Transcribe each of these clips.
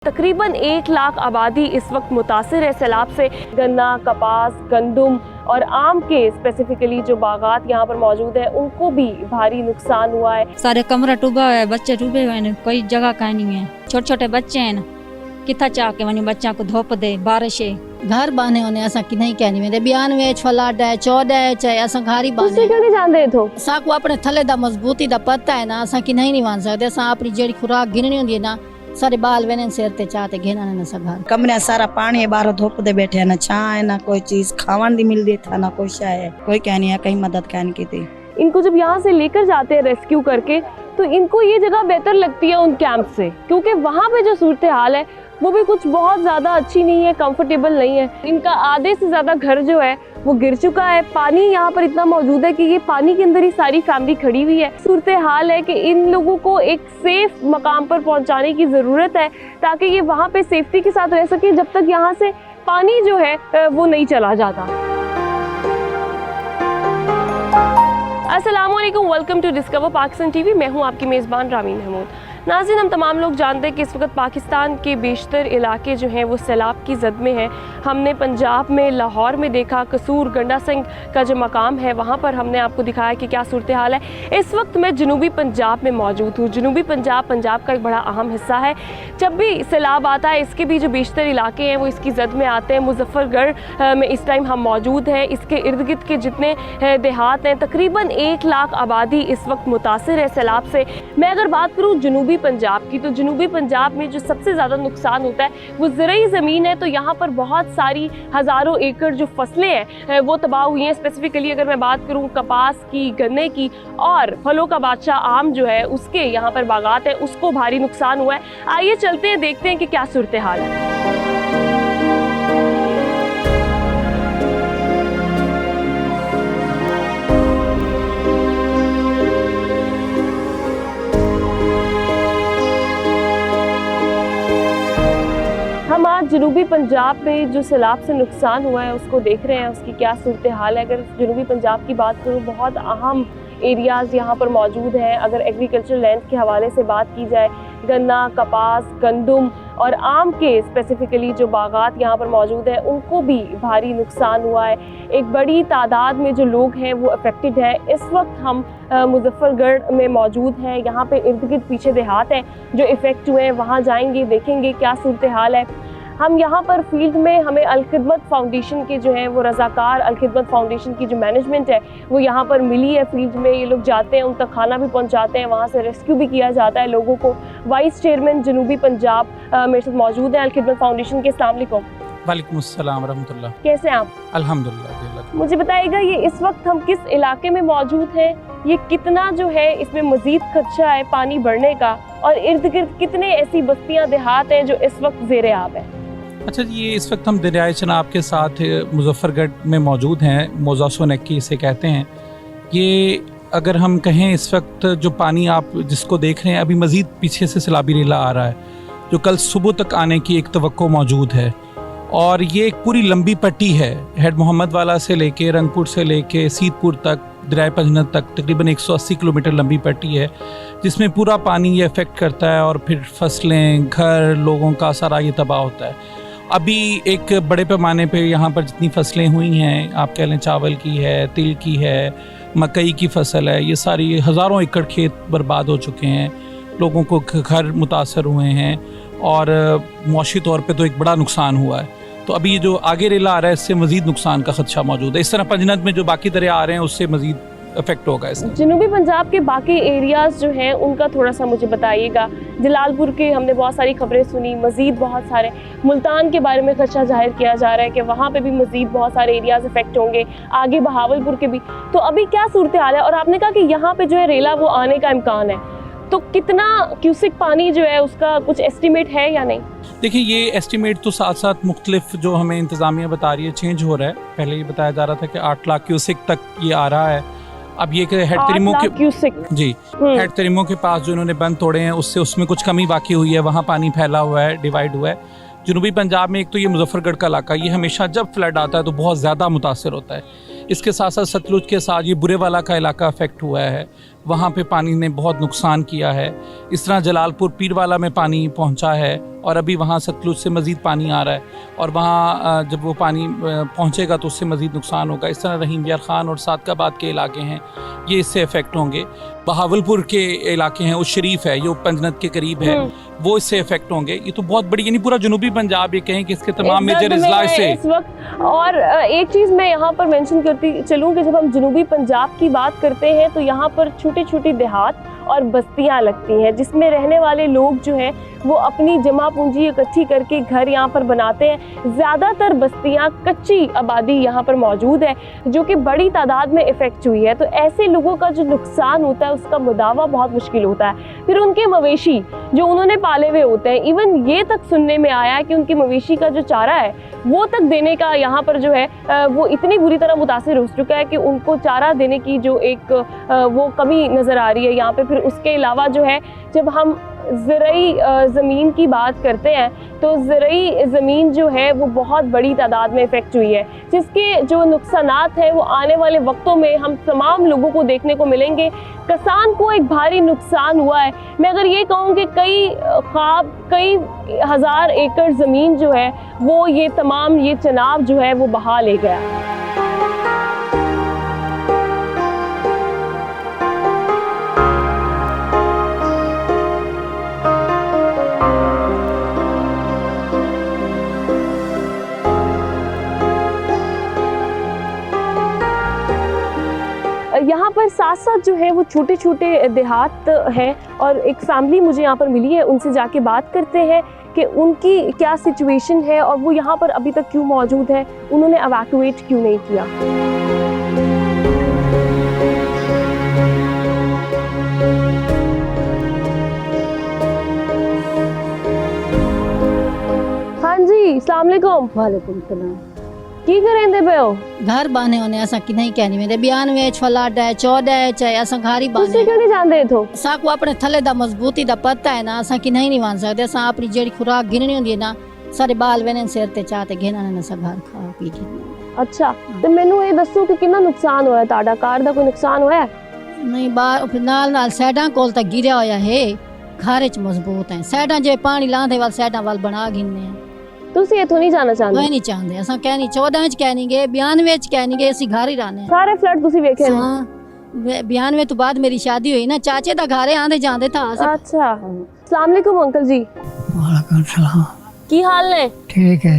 तकरीबन 1 लाख आबादी इस वक्त मुतासिर है सैलाब से। गन्ना, कपास, गंदुम और आम के स्पेसिफिकली जो बागात यहाँ पर मौजूद है उनको भी भारी नुकसान हुआ है। सारे कमरा डूबा हुआ है, बच्चे डूबे हुए हैं, कोई जगह का नहीं है। छोटे छोटे बच्चे हैं, कितना चाह के वनी बच्चा को धोप दे, बारिश है। घर बाने होने असा कि नहीं कहनी मेरे 92 छलाड है 14 चाहे असा घारी बाने तुसी क्यों नहीं जानते थे? असा को अपने थले दा मजबूती दा पता है ना, असा कि नहीं मान सकते। असा अपनी जेड़ी खुराक गिननी होंदी है ना, सारे बाल वेने सिर ते चाहते घेना ना सघार कमरे सारा पानी है, बाहर धूप दे बैठे है, ना छां है, ना कोई चीज खावन दी मिल दी था, ना कोई शय है, कोई कहनी है कहीं मदद कहनी की थी। इनको जब यहाँ से लेकर जाते हैं रेस्क्यू करके तो इनको ये जगह बेहतर लगती है उन कैंप से, क्योंकि वहाँ पे जो सूरत हाल है वो भी कुछ बहुत ज़्यादा अच्छी नहीं है, कंफर्टेबल नहीं है। इनका आधे से ज़्यादा घर जो है वो गिर चुका है। पानी यहाँ पर इतना मौजूद है कि ये पानी के अंदर ही सारी फैमिली खड़ी हुई है। सूरत हाल है कि इन लोगों को एक सेफ मकाम पर पहुँचाने की ज़रूरत है ताकि ये वहाँ पे सेफ्टी के साथ रह सके जब तक यहाँ से पानी जो है वो नहीं चला जाता। अस्सलाम वालेकुम, welcome to discover Pakistan TV. मैं हूं आपकी मेज़बान रामीन महमूद। नाज़रीन, हम तमाम लोग जानते हैं कि इस वक्त पाकिस्तान के बेशतर इलाके जो हैं वो सैलाब की जद में हैं। हमने पंजाब में लाहौर में देखा, कसूर गंडा सिंह का जो मकाम है वहाँ पर हमने आपको दिखाया कि क्या सूरत हाल है। इस वक्त मैं जनूबी पंजाब में मौजूद हूँ। जनूबी पंजाब का एक बड़ा अहम हिस्सा है। जब भी सैलाब आता है इसके भी जो बेशतर इलाके हैं वो इसकी जद में आते हैं। मुजफ्फरगढ़ में इस टाइम हम मौजूद हैं। इसके इर्द गिर्द के जितने देहात हैं, तकरीबन 1 लाख आबादी इस वक्त मुतासिर है सैलाब से। मैं अगर बात करूँ जनूबी पंजाब की, तो जनूबी पंजाब में जो सबसे ज़्यादा नुकसान होता है वो ज़रई ज़मीन है। तो यहाँ पर बहुत सारी हज़ारों एकड़ जो फसलें हैं वो तबाह हुई हैं। स्पेसिफिकली अगर मैं बात करूँ कपास की, गन्ने की और फलों का बादशाह आम जो है उसके यहाँ पर बागात है, उसको भारी नुकसान हुआ है। आइए चलते हैं, देखते हैं कि क्या सूरत हाल है। हम आज जनूबी पंजाब में जो सैलाब से नुकसान हुआ है उसको देख रहे हैं, उसकी क्या सूरत हाल है। अगर जनूबी पंजाब की बात करूँ, बहुत अहम एरियाज़ यहाँ पर मौजूद हैं। अगर एग्रीकल्चर लैंड के हवाले से बात की जाए, गन्ना, कपास, गंदुम और आम के स्पेसिफिकली जो बागात यहाँ पर मौजूद हैं उनको भी भारी नुकसान हुआ है। एक बड़ी तादाद में जो लोग हैं वो अफेक्टेड हैं। इस वक्त हम मुजफ्फरगढ़ में मौजूद हैं। यहाँ पे इर्द गिर्द पीछे देहात हैं जो इफ़ेक्ट हुए हैं, वहाँ जाएंगे, देखेंगे क्या सूरत हाल है। हम यहाँ पर फील्ड में हमें अल-खिदमत फाउंडेशन के जो हैं वो रज़ाकार अल-खिदमत फाउंडेशन की जो मैनेजमेंट है वो यहाँ पर मिली है। फील्ड में ये लोग जाते हैं, उन तक खाना भी पहुँचाते हैं, वहाँ से रेस्क्यू भी किया जाता है लोगों को। वाइस चेयरमैन जनूबी पंजाब मेरे साथ मौजूद हैं अल-खिदमत फाउंडेशन के। अस्सलाम वालेकुम। वालेकुम अस्सलाम रहमतुल्लाह। कैसे हैं आप? अल्हम्दुलिल्लाह। मुझे बताइएगा ये इस वक्त हम किस इलाके में मौजूद हैं, ये कितना जो है इसमें मज़ीद खदशा है पानी बढ़ने का, और इर्द गिर्द कितने ऐसी बस्तियाँ देहात हैं जो इस वक्त ज़ेरे आब है? अच्छा जी, ये इस वक्त हम दरियाए चनाब के साथ मुजफ्फरगढ़ में मौजूद हैं। मोज़ासो नक्की इसे कहते हैं। ये अगर हम कहें इस वक्त जो पानी आप जिसको देख रहे हैं, अभी मज़ीद पीछे से सैलाबी रेला आ रहा है जो कल सुबह तक आने की एक तवक्को मौजूद है। और ये एक पूरी लंबी पट्टी है, हेड मोहम्मद वाला से लेके रंगपुर से लेके सीतपुर तक, दरियाए पंजनद तक तकरीबन 180 किलोमीटर लंबी पट्टी है जिसमें पूरा पानी ये अफेक्ट करता है और फिर फसलें, घर, लोगों का सारा ये तबाह होता है। अभी एक बड़े पैमाने पे यहाँ पर जितनी फसलें हुई हैं, आप कह लें चावल की है, तिल की है, मकई की फसल है, ये सारी हज़ारों एकड़ खेत बर्बाद हो चुके हैं। लोगों को घर मुतासर हुए हैं और मौशी तौर पे तो एक बड़ा नुकसान हुआ है। तो अभी जो आगे रेला आ रहा है इससे मज़ीद नुकसान का खदशा मौजूद है। इस तरह पंजनद में जो बाकी दरिया आ रहे हैं उससे मज़ीद इफेक्ट होगा इससे। जनूबी पंजाब के बाकी एरियाज़ जो हैं उनका थोड़ा सा मुझे बताइएगा। जलालपुर के हमने बहुत सारी खबरें सुनी, मज़ीद बहुत सारे मुल्तान के बारे में खदशा जाहिर किया जा रहा है कि वहाँ पे भी मज़ीद बहुत सारे एरियाज़ इफेक्ट होंगे, आगे बहावलपुर के भी। तो अभी क्या सूरत हाल है? और आपने कहा कि यहाँ पे जो है रेला वो आने का इम्कान है, तो कितना क्यूसिक पानी जो है उसका कुछ एस्टिमेट है या नहीं? देखिए, ये एस्टिमेट तो साथ साथ मुख्तलिफ जो हमें इंतज़ामिया बता रही है चेंज हो रहा है। पहले ये बताया जा रहा था कि 8 लाख क्यूसिक तक ये आ रहा है। अब ये हेड तरीमों के जी हेड तरीमों के पास जो इन्होंने बंद तोड़े हैं उसमें कुछ कमी बाकी हुई है, वहाँ पानी फैला हुआ है, डिवाइड हुआ है। जनूबी पंजाब में एक तो ये मुजफ्फरगढ़ का इलाका, ये हमेशा जब फ्लड आता है तो बहुत ज़्यादा मुतासर होता है। इसके साथ साथ सतलुज के साथ ये बुरेवाला का इलाका अफेक्ट हुआ है, वहाँ पे पानी ने बहुत नुकसान किया है। इस तरह जलालपुर पीरवाला में पानी पहुँचा है और अभी वहाँ सतलुज से मज़ीद पानी आ रहा है, और वहाँ जब वो पानी पहुँचेगा तो उससे मज़ीद नुकसान होगा। इस तरह रहीम यार ख़ान और सादकाबाद के इलाके हैं, ये इससे इफ़ेक्ट होंगे। बहावलपुर के इलाके हैं, उस शरीफ है जो पंजनत के करीब है, वो इससे इफ़ेक्ट होंगे। ये तो बहुत बड़ी, यानी पूरा जनूबी पंजाब ये कहें कि इसके तमाम मेजर अजला से इस वक्त। और एक चीज़ मैं यहाँ पर मेंशन करती चलूँ कि जब हम जनूबी पंजाब की बात करते हैं तो यहाँ पर छोटी छोटी देहात और बस्तियाँ लगती हैं, जिसमें रहने वाले लोग जो हैं वो अपनी जमा पूंजी इकट्ठी करके घर यहाँ पर बनाते हैं। ज़्यादातर बस्तियाँ कच्ची आबादी यहाँ पर मौजूद है जो कि बड़ी तादाद में इफ़ेक्ट हुई है। तो ऐसे लोगों का जो नुकसान होता है उसका मुदावा बहुत मुश्किल होता है। फिर उनके मवेशी जो उन्होंने पाले हुए होते हैं, इवन ये तक सुनने में आया है कि उनकी मवेशी का जो चारा है वो तक देने का यहाँ पर जो है वो इतनी बुरी तरह मुतासिर हो चुका है कि उनको चारा देने की जो एक वो कमी नज़र आ रही है यहाँ पे। फिर उसके अलावा जो है जब हम ज़रई ज़मीन की बात करते हैं तो ज़रई ज़मीन जो है वो बहुत बड़ी तादाद में इफ़ेक्ट हुई है, जिसके जो नुकसानात हैं वो आने वाले वक्तों में हम तमाम लोगों को देखने को मिलेंगे। किसान को एक भारी नुकसान हुआ है। मैं अगर ये कहूँ कि कई हज़ार एकड़ ज़मीन जो है वो ये तमाम ये चनाब जो है वो बहा ले गया। यहाँ पर साथ साथ जो है वो छोटे छोटे देहात हैं, और एक फैमिली मुझे यहाँ पर मिली है, उनसे जाके बात करते हैं कि उनकी क्या सिचुएशन है और वो यहाँ पर अभी तक क्यों मौजूद है, उन्होंने एवैक्यूएट क्यों नहीं किया। हाँ जी, अस्सलाम वालेकुम। वालेकुम सलाम। की करेंदे पे हो? घर बाने होने असा कि नहीं कहनी मेरे 92 46 14 चाहे असा घर ही तुसी बाने क्यों नहीं जानते थे? असा को अपने थले दा मजबूती दा पता है ना, असा कि नहीं मान सकते। असा अपनी जेड़ी खुराक गिननी होंदी है ना, सारे बाल वेने सिर ते चाहते घेना ने असा घर खा पी के। अच्छा, ते मैनू ये दसो कि कितना नुकसान होया ताड़ा? कार दा कोई नुकसान होया? नहीं बार नाल नाल साइडां कोल तक गिरया होया है, घर च मजबूत है। साइडां जे पानी लांदे वाल साइडां वाल बना गिनने हैं। तुसी इथों नहीं जाना चाहते? कोई नहीं चाहते। असा कहनी 14 च कहनी गे 92 च कहनी गे, असी घर ही रहने। सारे फ्लड तुसी वेखे ने? हाँ 92 तो बाद मेरी शादी हुई ना, चाचे दा घर आंदे जांदे था। अच्छा, अस्सलाम वालेकुम अंकल जी। वालेकुम सलाम। की हाल ने? ठीक है।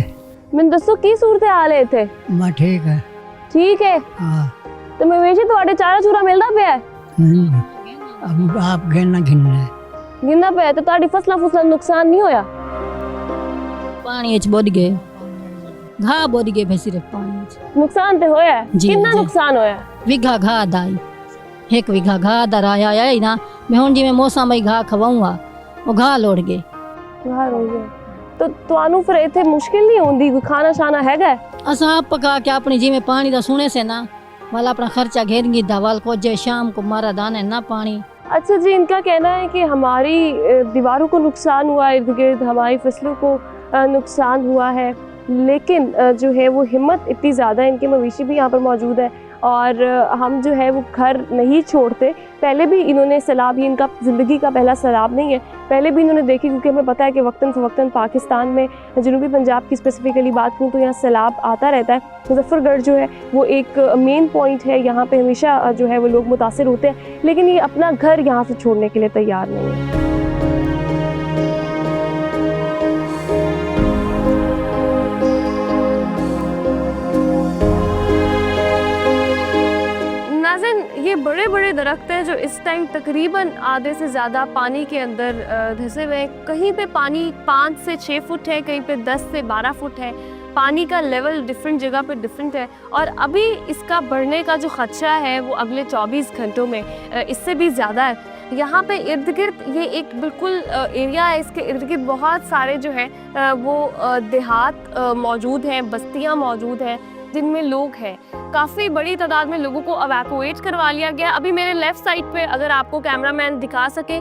मैं दसो की सूरत हाल है इथे? मैं ठीक है। ठीक है। हाँ। तो मवेशी ਤੁਹਾਡੇ ਚਾਰਾ ਚੂਰਾ ਮਿਲਦਾ ਪਿਆ? अब आप गिनना गिनना ਪਿਆ ਤੇ ਤੁਹਾਡੀ ਫਸਲਾਂ ਫੁਸਲਾਂ ਨੂੰ ਨੁਕਸਾਨ ਨਹੀਂ ਹੋਇਆ? पानी च बुड़ गए, घाह बुड़ गए फिर सिर्फ पानी च। नुकसान ते होया है? जी, कितना जी। नुकसान होया? विघा घाह दाई 1 विघा घाह दा राया है ना। मैं हुन जिवें मौसम में घाह खवाऊंगा वो घाह लोड़ गए। घर हो गया तो ਤੁਹਾਨੂੰ ਫਿਰ ਇੱਥੇ ਮੁਸ਼ਕਿਲ ਨਹੀਂ ਹੁੰਦੀ? ਕੋਈ ਖਾਣਾ ਸ਼ਾਨਾ ਹੈਗਾ? असा आप पका के अपनी जिवें पानी दा सुने से ना वाला अपना खर्चा घेरेंगे दावल को जे शाम को मारा दाना ना पानी। अच्छा जी, इनका कहना है कि हमारी दीवारों को नुकसान हुआ है, इर्द गिर्द हमारी फसलों को नुकसान हुआ है, लेकिन जो है वो हिम्मत इतनी ज़्यादा है। इनके मवेशी भी यहाँ पर मौजूद है और हम जो है वो घर नहीं छोड़ते। पहले भी इन्होंने सैलाब, ही इनका ज़िंदगी का पहला सैलाब नहीं है, पहले भी इन्होंने देखी, क्योंकि हमें पता है कि वक्तन फ़वक्तन पाकिस्तान में जनूबी पंजाब की स्पेसिफिकली बात करूँ तो यहाँ सैलाब आता रहता है। मुजफ्फरगढ़ जो है वो एक मेन पॉइंट है, यहाँ पे हमेशा जो है वो लोग मुतासिर होते हैं, लेकिन ये अपना घर यहाँ से छोड़ने के लिए तैयार नहीं है। नाज़रीन, ये बड़े बड़े दरख्त हैं जो इस टाइम तकरीबन आधे से ज़्यादा पानी के अंदर धंसे हुए हैं। कहीं पे पानी 5 से 6 फुट है, कहीं पे 10 से 12 फुट है। पानी का लेवल डिफरेंट जगह पे डिफरेंट है और अभी इसका बढ़ने का जो खदशा है वो अगले 24 घंटों में इससे भी ज़्यादा है। यहाँ पे इर्द गिर्द ये एक बिल्कुल एरिया है, इसके इर्द गिर्द बहुत सारे जो है वो देहात मौजूद हैं, बस्तियाँ मौजूद हैं जिनमें लोग हैं। काफ़ी बड़ी तादाद में लोगों को एवैक्यूएट करवा लिया गया। अभी मेरे लेफ़्ट साइड पे अगर आपको कैमरामैन दिखा सके,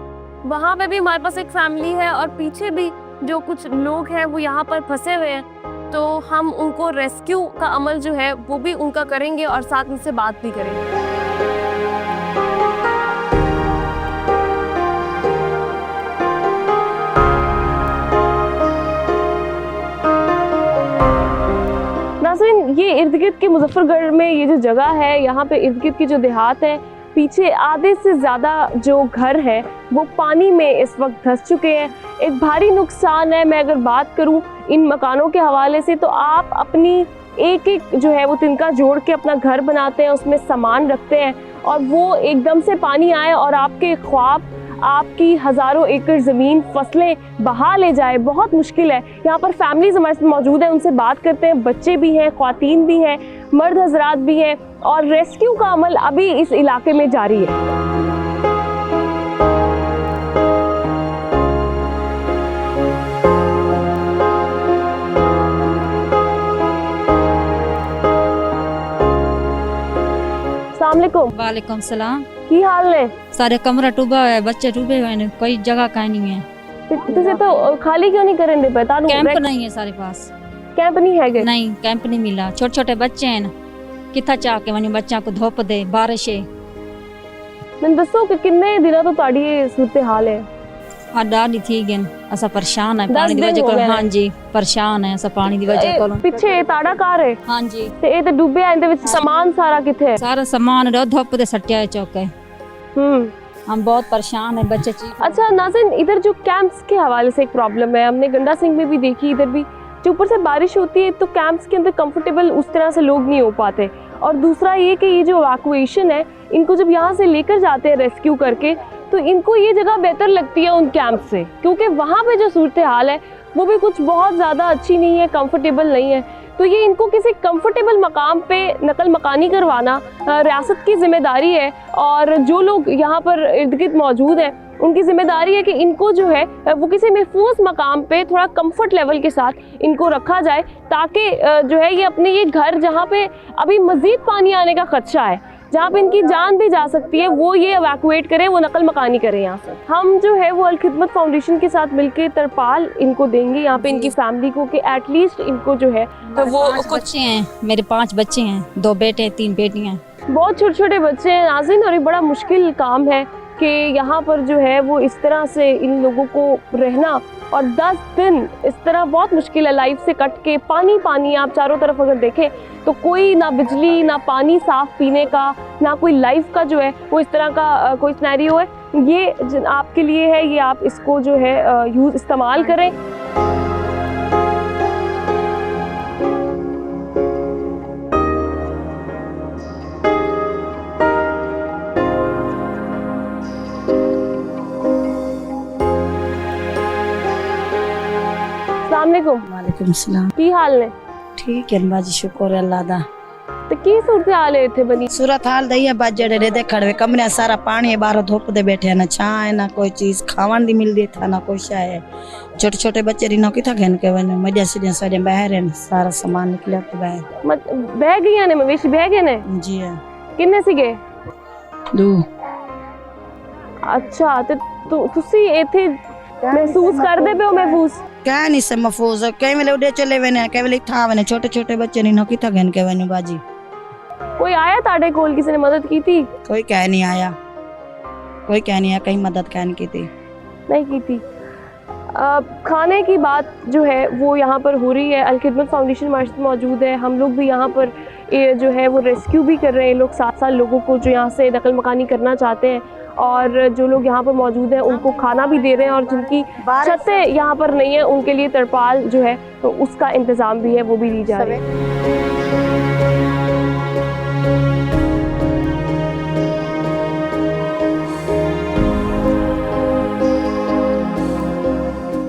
वहाँ पे भी हमारे पास एक फैमिली है और पीछे भी जो कुछ लोग हैं वो यहाँ पर फंसे हुए हैं, तो हम उनको रेस्क्यू का अमल जो है वो भी उनका करेंगे और साथ उनसे बात भी करेंगे। ये इर्द गिर्द के मुजफ्फरगढ़ में ये जो जगह है, यहाँ पे इर्द गिर्द की जो देहात है, पीछे आधे से ज़्यादा जो घर है वो पानी में इस वक्त धंस चुके हैं। एक भारी नुकसान है। मैं अगर बात करूँ इन मकानों के हवाले से, तो आप अपनी एक एक जो है वो तिनका जोड़ के अपना घर बनाते हैं, उसमें सामान रखते हैं, और वो एकदम से पानी आए और आपके ख्वाब, आपकी हज़ारों एकड़ ज़मीन, फसलें बहा ले जाए, बहुत मुश्किल है। यहाँ पर फैमिलीज हमारे साथ मौजूद हैं, उनसे बात करते हैं। बच्चे भी हैं, ख्वातीन भी हैं, मर्द हजरात भी हैं, और रेस्क्यू का अमल अभी इस इलाके में जारी है। अस्सलामुअलैकुम। वालेकुम सलाम। की हाल ने? सारे कमरा डूबा है, बच्चे डूबे हुए हैं, कोई जगह कहीं नहीं है। तुझे तो खाली क्यों नहीं करें दे पता कैंप नहीं है सारे पास। कैंप नहीं है? नहीं, कैंप नहीं मिला। छोटे छोटे बच्चे हैं ना, किथा चाह के वनी बच्चा को धोप दे, बारिश है। मैं दसो कि कितने दिनों तो ताड़ी ये सूरत हाल है? डाली थी गन असा परेशान है 10 पानी दी दिन वजह हो को। गए हां जी, परेशान है असा पानी दी वजह को। पिछे ताड़ा कार है? हां जी। ते ए ते डूबे आ, इंदे विच सामान सारा किथे है? सारा सामान रो धोप दे सट्टिया है चौके। हम बहुत परेशान है, बच्चे चीख। अच्छा नाज़रीन, इधर जो कैंप्स के हवाले से एक प्रॉब्लम है, हमने गंडा सिंह में भी देखी, इधर भी जो ऊपर से बारिश होती है तो कैंप्स के अंदर कंफर्टेबल उस तरह से लोग नहीं हो पाते। और दूसरा ये कि ये जो इवैक्यूएशन है, इनको जब यहाँ से लेकर जाते हैं रेस्क्यू करके, तो इनको ये जगह बेहतर लगती है उन कैंप से, क्योंकि वहाँ पे जो सूरत हाल है वो भी कुछ बहुत ज़्यादा अच्छी नहीं है, कंफर्टेबल नहीं है। तो ये इनको किसी कंफर्टेबल मकाम पे नकल मकानी करवाना रियासत की जिम्मेदारी है, और जो लोग यहाँ पर इर्द गिर्द मौजूद हैं उनकी जिम्मेदारी है कि इनको जो है वो किसी महफूज मकाम पे थोड़ा कंफर्ट लेवल के साथ इनको रखा जाए, ताकि जो है ये अपने ये घर जहाँ पे अभी मज़ीद पानी आने का खदशा है, जहाँ पे इनकी जान भी जा सकती है, वो ये एवैक्यूएट करें, वो नकल मकानी करें यहाँ से। हम जो है वो अल खिदमत फाउंडेशन के साथ मिलके तरपाल इनको देंगे यहाँ पे इनकी फैमिली को, कि एटलीस्ट इनको जो है वो कुछ बच्चे हैं, मेरे 5 बच्चे हैं, 2 बेटे 3 बेटियां। बहुत छोटे छोटे बच्चे हैं नाज़रीन, और ये बड़ा मुश्किल काम है कि यहाँ पर जो है वो इस तरह से इन लोगों को रहना, और 10 दिन इस तरह बहुत मुश्किल है, लाइफ से कट के पानी पानी। आप चारों तरफ अगर देखें तो कोई ना बिजली, ना पानी साफ पीने का, ना कोई लाइफ का जो है वो इस तरह का कोई सिनेरियो है। ये आपके लिए है, ये आप इसको जो है यूज़ इस्तेमाल करें। वालेकुम सलाम। की हाल ने? ठीक है बाजी, शुक्र है अल्लाह दा। तो की सूरत हाल है इत्थे बनी? सूरत हाल दई है बाज जड़े रे दे खड़वे कमरे सारा पानी है, बाहर धूप दे बैठे ना, छा है ना कोई चीज खावन दी मिल दी था ना कोई शा है। छोटे छोटे बच्चे रिनो किथा घेन के वने मडिया से सारे बाहर है, सारा सामान निकला के बाहर बह गई ने, मवेशी बह गए ने? जी है। किन्ने सीगे? 2। अच्छा, तो तुसी इत्थे महसूस कर दे पे हो? महफूज क्या नहीं से महफूज कई वेले उड़े चले वने, कई वेले था वने, छोटे छोटे बच्चे रिनो किथा घेन के वने बाजी। कोई आया ताड़े कोल, किसी ने मदद की थी? कोई कह नहीं आया, कोई कह नहीं आया, कहीं मदद कह नहीं की थी। नहीं की थी। खाने की बात जो है वो यहाँ पर हो रही है। अल खिदमत फाउंडेशन हमारे साथ मौजूद है, हम लोग भी यहाँ पर जो है वो रेस्क्यू भी कर रहे हैं। लोग 7 लोगों को जो यहाँ से नकल मकानी करना चाहते हैं, और जो लोग यहाँ पर मौजूद हैं उनको खाना भी दे रहे हैं, और जिनकी छतें यहाँ पर नहीं है उनके लिए तरपाल जो है तो उसका इंतज़ाम भी है, वो भी दी जा रही है।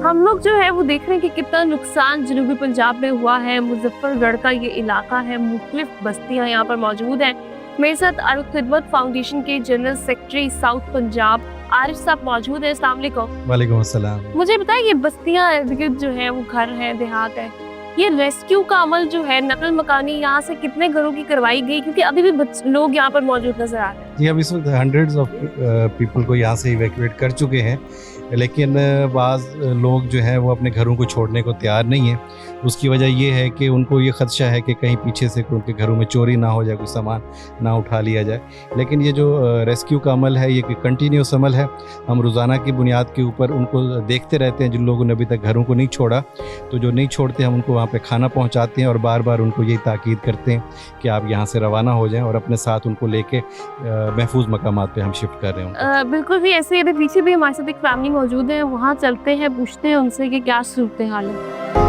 हम लोग जो है वो देख रहे हैं कि कितना नुकसान जनूबी पंजाब में हुआ है। मुजफ्फरगढ़ का ये इलाका है, मुख्तलिफ बस्तियां यहाँ पर मौजूद हैं। मेरे साथ अल खिदमत फाउंडेशन के general secretary south Punjab Arif साहब मौजूद है। अस्सलाम वालेकुम। वालेकुम अस्सलाम। मुझे बताइए, ये बस्तियां जो है वो घर है, देहात है, ये रेस्क्यू का अमल जो है, नकल मकानी यहाँ से कितने घरों की करवाई गई? क्योंकि अभी भी लोग यहाँ पर मौजूद नजर आ रहे हैं। जी, हम इस वक्त हंड्रेड्स ऑफ पीपल को यहाँ से इवैक्यूएट कर चुके हैं। लेकिन बाज़ लोग जो है वो अपने घरों को छोड़ने को तैयार नहीं है। उसकी वजह ये है कि उनको ये ख़दशा है कि कहीं पीछे से उनके घरों में चोरी ना हो जाए, कोई सामान ना उठा लिया जाए। लेकिन ये जो रेस्क्यू का अमल है ये कंटिन्यूस अमल है। हम रोज़ाना की बुनियाद के ऊपर उनको देखते रहते हैं। जिन लोगों ने अभी तक घरों को नहीं छोड़ा, तो जो नहीं छोड़ते हम उनको वहाँ पे खाना पहुँचाते हैं और बार बार उनको यही ताकीद करते हैं कि आप यहाँ से रवाना हो जाएँ और अपने साथ उनको लेके महफूज मकामात पे हम शिफ्ट कर रहे हैं। बिल्कुल भी ऐसे अभी पीछे भी हमारे साथ एक फैमिली मौजूद है, वहाँ चलते हैं, पूछते हैं उनसे कि क्या सूरत हाल है।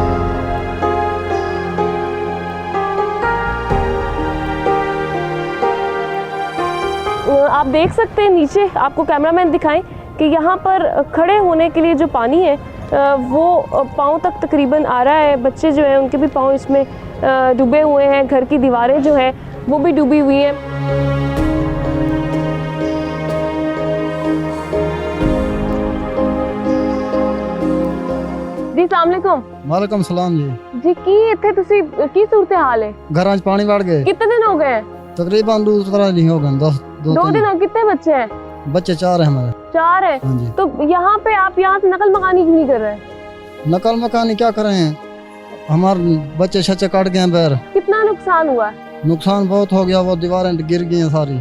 आप देख सकते हैं नीचे, आपको कैमरामैन दिखाएं कि यहाँ पर खड़े होने के लिए जो पानी है वो पाँव तक तकरीबन आ रहा है। बच्चे जो हैं उनके भी पाँव इसमें डूबे हुए हैं, घर की दीवारें जो हैं वो भी डूबी हुई हैं। जी अस्सलाम वालेकुम। वालेकुम सलाम जी। जी की इत्थे तुसी की सूरत हाल है? घरां च पानी बढ़ गए। कितने दिन हो गए हैं? तकरीबन 2 दिन हो गए। 2 दिन हो। कितने बच्चे हैं? बच्चे 4 हैं हमारे। 4 है। हाँ जी। तो यहाँ पे आप यहाँ से नकल मकानी क्यों नहीं कर रहे हैं? नकल मकानी क्या करें, हमारे बच्चे छच्चे काट गए बैर। कितना नुकसान हुआ है? नुकसान बहुत हो गया, वो दीवारें गिर गई हैं सारी।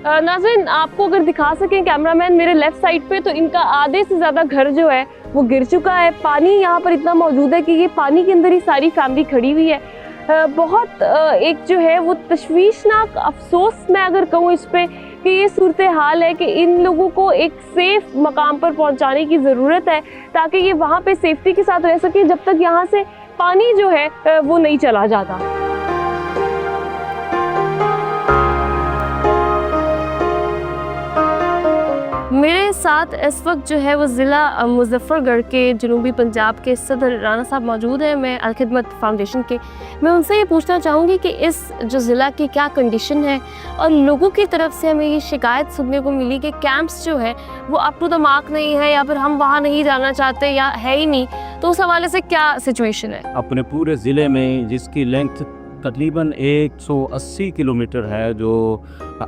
नाज़रीन आपको अगर दिखा सकें कैमरामैन मेरे लेफ्ट साइड पे, तो इनका आधे से ज़्यादा घर जो है वो गिर चुका है। पानी यहाँ पर इतना मौजूद है कि ये पानी के अंदर ही सारी फैमिली खड़ी हुई है। बहुत एक जो है वो तशवीशनाक अफसोस मैं अगर कहूँ इस पे कि ये सूरत हाल है कि इन लोगों को एक सेफ मकाम पर पहुँचाने की ज़रूरत है ताकि ये वहाँ पे सेफ्टी के साथ रह सके जब तक यहाँ से पानी जो है वो नहीं चला जाता। मेरे साथ इस वक्त जो है वो ज़िला मुजफ्फरगढ़ के जनूबी पंजाब के सदर राना साहब मौजूद हैं। मैं अल खिदमत फाउंडेशन के, मैं उनसे ये पूछना चाहूँगी कि इस जो ज़िला की क्या कंडीशन है और लोगों की तरफ से हमें ये शिकायत सुनने को मिली कि कैंप्स जो है वो अप टू द मार्क नहीं है या फिर हम वहाँ नहीं जाना चाहते या है ही नहीं, तो उस हवाले से क्या सिचुएशन है? अपने पूरे ज़िले में जिसकी लेंथ तकरीबन 180 किलोमीटर है, जो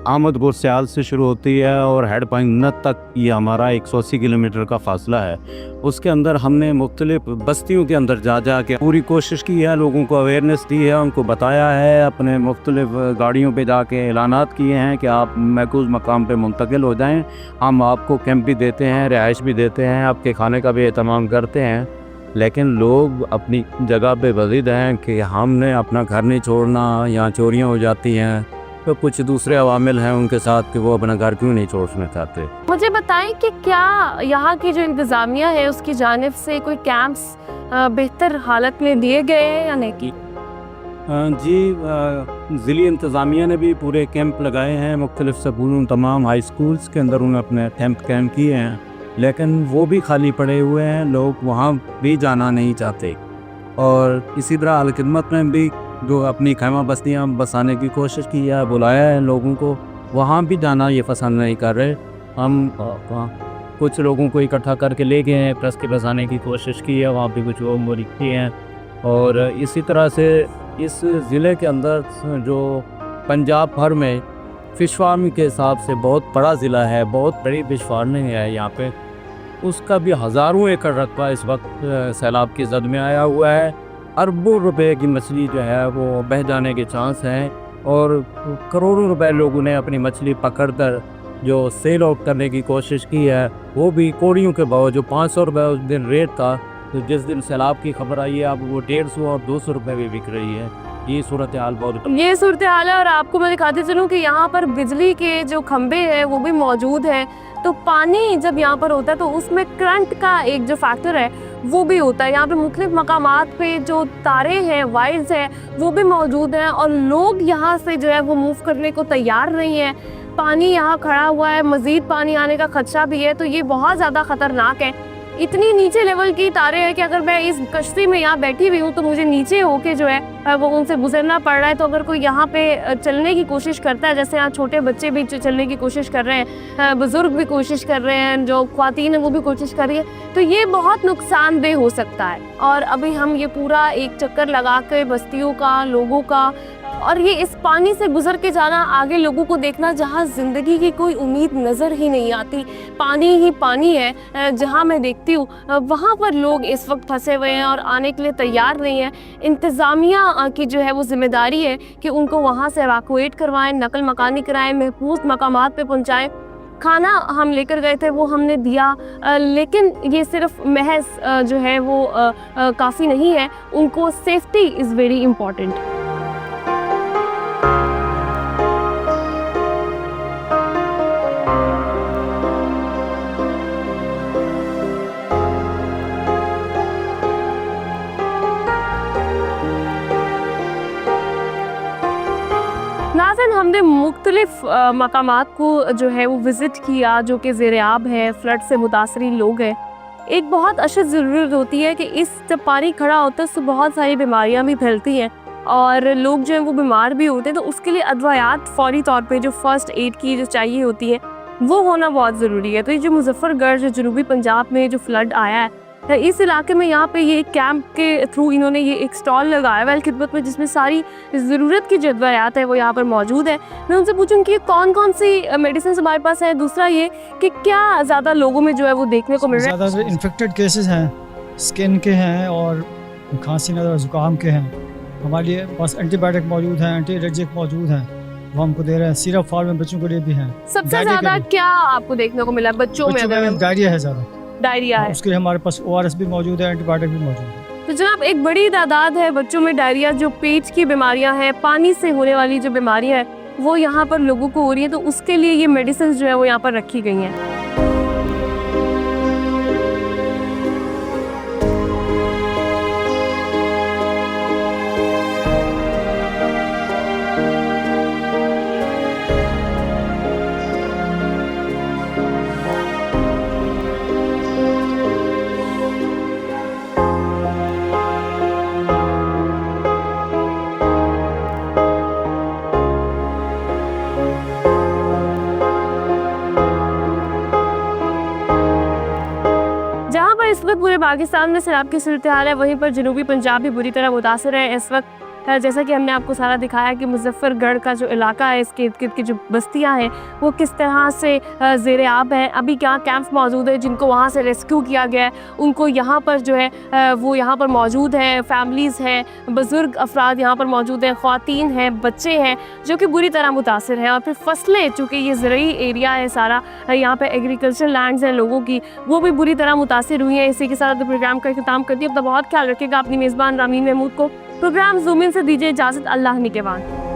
आमद गुरस्याल से शुरू होती है और हेड पॉइंट नत तक ये हमारा 180 किलोमीटर का फासला है। उसके अंदर हमने मुख्तलिफ बस्तियों के अंदर जा जा के पूरी कोशिश की है, लोगों को अवेयरनेस दी है, उनको बताया है, अपने मुख्तलिफ गाड़ियों पे जाके ऐलानात किए हैं कि आप महफूज मकाम पे मुंतकिल हो जाएं। हम आपको कैंप भी देते हैं, रिहाइश भी देते हैं, आपके खाने का भी एहतमाम करते हैं। लेकिन लोग अपनी जगह पे वज़ीद हैं कि हमने अपना घर नहीं छोड़ना, यहाँ चोरियाँ हो जाती हैं, तो कुछ दूसरे अवामिल हैं उनके साथ कि वो अपना घर क्यों नहीं छोड़ना चाहते। मुझे बताएं कि क्या यहाँ की जो इंतज़ामिया है उसकी जानिब से कोई कैंप्स बेहतर हालत में दिए गए हैं या नहीं? जी ज़िली इंतज़ामिया ने भी पूरे कैंप लगाए हैं मुख्तलिफ स्कूलों, तमाम हाई स्कूल्स के अंदर उन्होंने अपने कैंप किए हैं, लेकिन वो भी खाली पड़े हुए हैं, लोग वहाँ भी जाना नहीं चाहते। और इसी तरह अल खिदमत में भी जो अपनी खैमा बस्तियाँ बसाने की कोशिश की है, बुलाया है लोगों को, वहाँ भी जाना ये पसंद नहीं कर रहे। हम कुछ लोगों को इकट्ठा करके ले गए हैं, प्रेस के बसाने की कोशिश की है, वहाँ भी कुछ लोग मुरीखी हैं। और इसी तरह से इस ज़िले के अंदर जो पंजाब भर में फ़िश फार्मिंग के हिसाब से बहुत बड़ा ज़िला है, बहुत बड़ी फ़िश फार्मिंग है यहाँ पे, उसका भी हज़ारों एकड़ रकबा इस वक्त सैलाब की जद में आया हुआ है। अरबों रुपए की मछली जो है वो बह जाने के चांस हैं और करोड़ों रुपए लोगों ने अपनी मछली पकड़कर जो सेल आउट करने की कोशिश की है, वो भी कोड़ियों के भाव जो 500 रुपये उस दिन रेट था, तो जिस दिन सैलाब की खबर आई है अब वो 150 और 200 रुपये भी बिक रही है। ये सूरत हाल ये सूरत हाल है। और आपको मैं दिखाती चलूँ कि यहाँ पर बिजली के जो खंभे हैं वो भी मौजूद हैं, तो पानी जब यहाँ पर होता है तो उसमें करंट का एक जो फैक्टर है वो भी होता है। यहाँ पे मुख्तलिफ मकामात पे जो तारे हैं, वायर्स हैं, वो भी मौजूद हैं और लोग यहाँ से जो है वो मूव करने को तैयार नहीं है। पानी यहाँ खड़ा हुआ है, मज़ीद पानी आने का खदशा भी है, तो ये बहुत ज़्यादा ख़तरनाक है। इतनी नीचे लेवल की तारे हैं कि अगर मैं इस कश्ती में यहाँ बैठी हुई हूँ तो मुझे नीचे होके जो है वो उनसे गुजरना पड़ रहा है। तो अगर कोई यहाँ पे चलने की कोशिश करता है, जैसे यहाँ छोटे बच्चे भी चलने की कोशिश कर रहे हैं, बुज़ुर्ग भी कोशिश कर रहे हैं, जो ख्वातीन है वो भी कोशिश कर रही है, तो ये बहुत नुकसानदेह हो सकता है। और अभी हम ये पूरा एक चक्कर लगा के बस्तियों का, लोगों का और ये इस पानी से गुजर के जाना, आगे लोगों को देखना जहाँ ज़िंदगी की कोई उम्मीद नज़र ही नहीं आती, पानी ही पानी है। जहाँ मैं देखती हूँ वहाँ पर लोग इस वक्त फंसे हुए हैं और आने के लिए तैयार नहीं है। इंतज़ामिया की जो है वो ज़िम्मेदारी है कि उनको वहाँ से एवाकुएट करवाएं, नकल मकानी कराएं, महफूज मकामात पे पहुँचाएं। खाना हम लेकर गए थे वो हमने दिया, लेकिन ये सिर्फ महज जो है वो काफ़ी नहीं है, उनको सेफ्टी इज़ वेरी इम्पॉर्टेंट। नाज़रीन, हमने मुख्तलिफ मकामात को जो है वो विज़िट किया जो कि ज़ेर-ए-आब है, फ्लड से मुतासरीन लोग हैं। एक बहुत अशद ज़रूरत होती है कि जब पानी खड़ा होता है तो बहुत सारी बीमारियां भी फैलती हैं और लोग जो हैं वो बीमार भी होते हैं, तो उसके लिए अदवायात फ़ौरी तौर पे जो फ़र्स्ट एड की जो चाहिए होती है वो होना बहुत ज़रूरी है। तो ये जो मुज़फ़्फ़रगढ़ जो जनूबी पंजाब में जो फ्लड आया है, इस इलाके में यहाँ पे ये कैंप के थ्रू इन्होंने ये एक स्टॉल लगाया हुआ है खिदमत में, जिसमें सारी ज़रूरत की जो अदवायात है वो यहाँ पर मौजूद है। मैं उनसे पूछूँगी कि कौन कौन सी मेडिसिन हमारे पास है, दूसरा ये कि क्या ज़्यादा लोगों में जो है वो देखने को मिल रहा है। ज़्यादा इन्फेक्टेड केसेस हैं, स्किन के हैं और खांसी नज़र ज़ुकाम के हैं। हमारे लिए पास एंटीबायोटिक मौजूद हैं, एंटी एलर्जिक मौजूद हैं, वो हमको दे रहे हैं। सिरप फॉर्म में बच्चों के लिए भी हैं। सबसे ज़्यादा क्या आपको देखने को मिला बच्चों में? डायरिया है ज़्यादा, डायरिया है, उसके लिए हमारे पास ORS भी मौजूद है, एंटीबायोटिक भी मौजूद है। तो जनाब एक बड़ी तादाद है बच्चों में डायरिया, जो पेट की बीमारियां हैं, पानी से होने वाली जो बीमारियां हैं वो यहाँ पर लोगों को हो रही है, तो उसके लिए ये मेडिसिन जो है वो यहाँ पर रखी गई हैं। इस वक्त पूरे पाकिस्तान में सैलाब की सूरत हाल है, वहीं पर जनूबी पंजाब भी बुरी तरह मुतासर है इस वक्त। जैसा कि हमने आपको सारा दिखाया कि मुज़फ़्फ़रगढ़ का जो इलाका है, इसके इर्द गिर्द की जो बस्तियां हैं वो किस तरह से ज़ेर-ए-आब हैं। अभी क्या कैंप्स मौजूद है जिनको वहाँ से रेस्क्यू किया गया है, उनको यहाँ पर जो है वो यहाँ पर मौजूद हैं। फैमिलीज़ हैं, बुज़ुर्ग अफराद यहाँ पर मौजूद हैं, ख़वातीन हैं, बच्चे हैं जो कि बुरी तरह मुतासर हैं। और फिर फसलें, चूँकि ये ज़रूरी एरिया है सारा, यहाँ पर एग्रीकल्चर लैंड्स हैं लोगों की, वो भी बुरी तरह मुतासर हुई हैं। इसी के साथ प्रोग्राम का इख्तिताम करती है। अपना बहुत ख्याल रखिएगा। अपनी मेज़बान रामीन महमूद को प्रोग्राम ज़ूम इन से दीजिए इजाज़त। अल्लाह निगहबान।